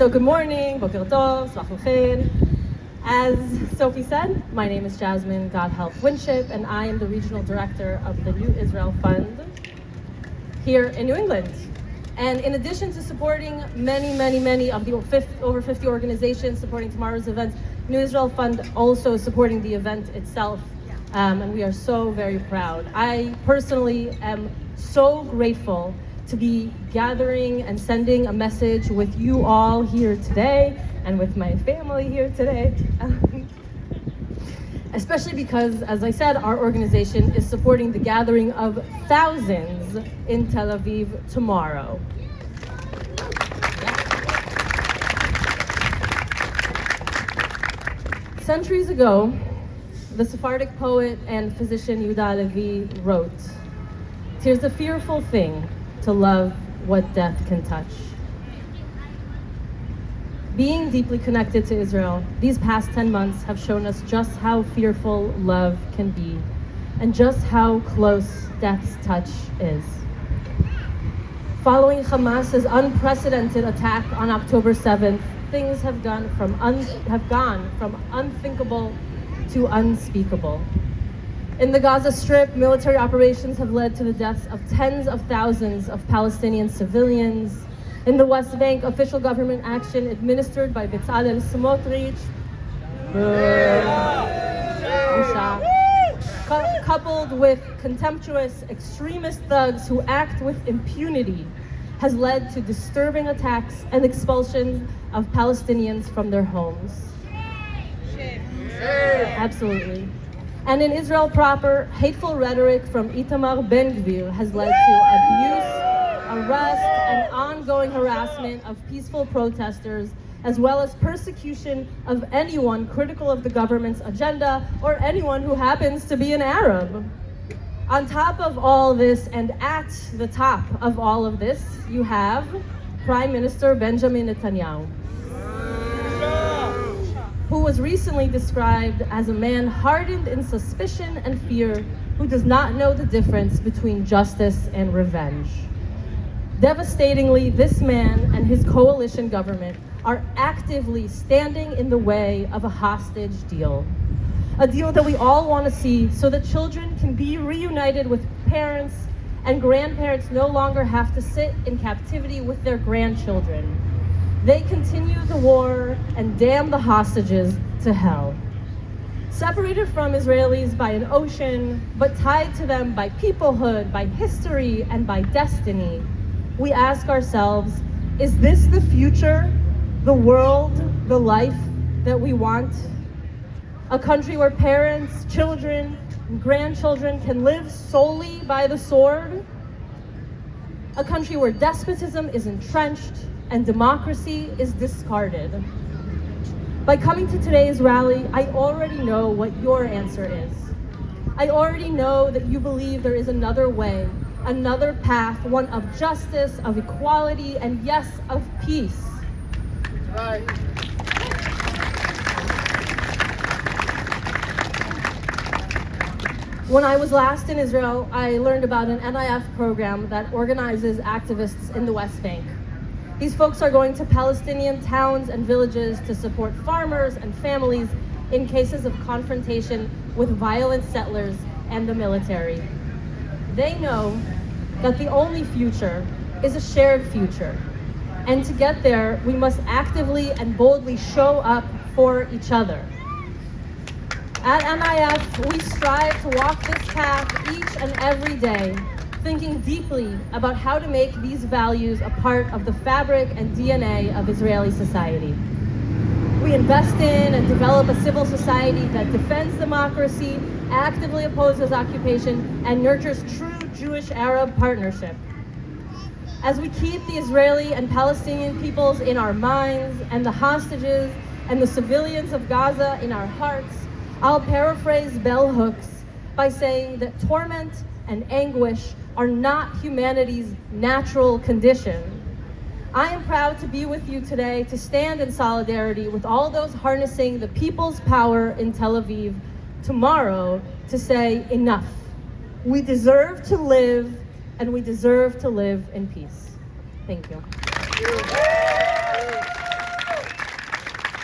So good morning, boker tov, sabach l'cheir. As Sophie said, my name is Jasmine Gothelf Winship, and I am the Regional Director of the New Israel Fund here in New England. And in addition to supporting many of the over 50 organizations supporting tomorrow's events, New Israel Fund also supporting the event itself, and we are so very proud. I personally am so grateful to be gathering and sending a message with you all here today and with my family here today. Especially because, as I said, our organization is supporting the gathering of thousands in Tel Aviv tomorrow. Centuries ago, the Sephardic poet and physician Yehuda Halevi wrote, "'Tis a fearful thing to love what death can touch." Being deeply connected to Israel, these past 10 months have shown us just how fearful love can be and just how close death's touch is. Following Hamas's unprecedented attack on October 7th, things have gone from unthinkable to unspeakable. In the Gaza Strip, military operations have led to the deaths of tens of thousands of Palestinian civilians. In the West Bank, official government action administered by Bezalel Smotrich, coupled with contemptuous extremist thugs who act with impunity, has led to disturbing attacks and expulsion of Palestinians from their homes. Absolutely. And in Israel proper, hateful rhetoric from Itamar Ben-Gvir has led to abuse, arrest, and ongoing harassment of peaceful protesters, as well as persecution of anyone critical of the government's agenda or anyone who happens to be an Arab. On top of all this, and at the top of all of this, you have Prime Minister Benjamin Netanyahu, who was recently described as a man hardened in suspicion and fear, who does not know the difference between justice and revenge. Devastatingly, this man and his coalition government are actively standing in the way of a hostage deal. A deal that we all want to see so that children can be reunited with parents and grandparents no longer have to sit in captivity with their grandchildren. They continue the war and damn the hostages to hell. Separated from Israelis by an ocean, but tied to them by peoplehood, by history, and by destiny, we ask ourselves, is this the future, the world, the life that we want? A country where parents, children, and grandchildren can live solely by the sword? A country where despotism is entrenched and democracy is discarded? By coming to today's rally, I already know what your answer is. I already know that you believe there is another way, another path, one of justice, of equality, and yes, of peace. Right. When I was last in Israel, I learned about an NIF program that organizes activists in the West Bank. These folks are going to Palestinian towns and villages to support farmers and families in cases of confrontation with violent settlers and the military. They know that the only future is a shared future. And to get there, we must actively and boldly show up for each other. At NIF, we strive to walk this path each and every day, thinking deeply about how to make these values a part of the fabric and DNA of Israeli society. We invest in and develop a civil society that defends democracy, actively opposes occupation, and nurtures true Jewish-Arab partnership. As we keep the Israeli and Palestinian peoples in our minds, and the hostages and the civilians of Gaza in our hearts, I'll paraphrase bell hooks by saying that torment and anguish are not humanity's natural condition. I am proud to be with you today to stand in solidarity with all those harnessing the people's power in Tel Aviv tomorrow to say enough. We deserve to live, and we deserve to live in peace. Thank you.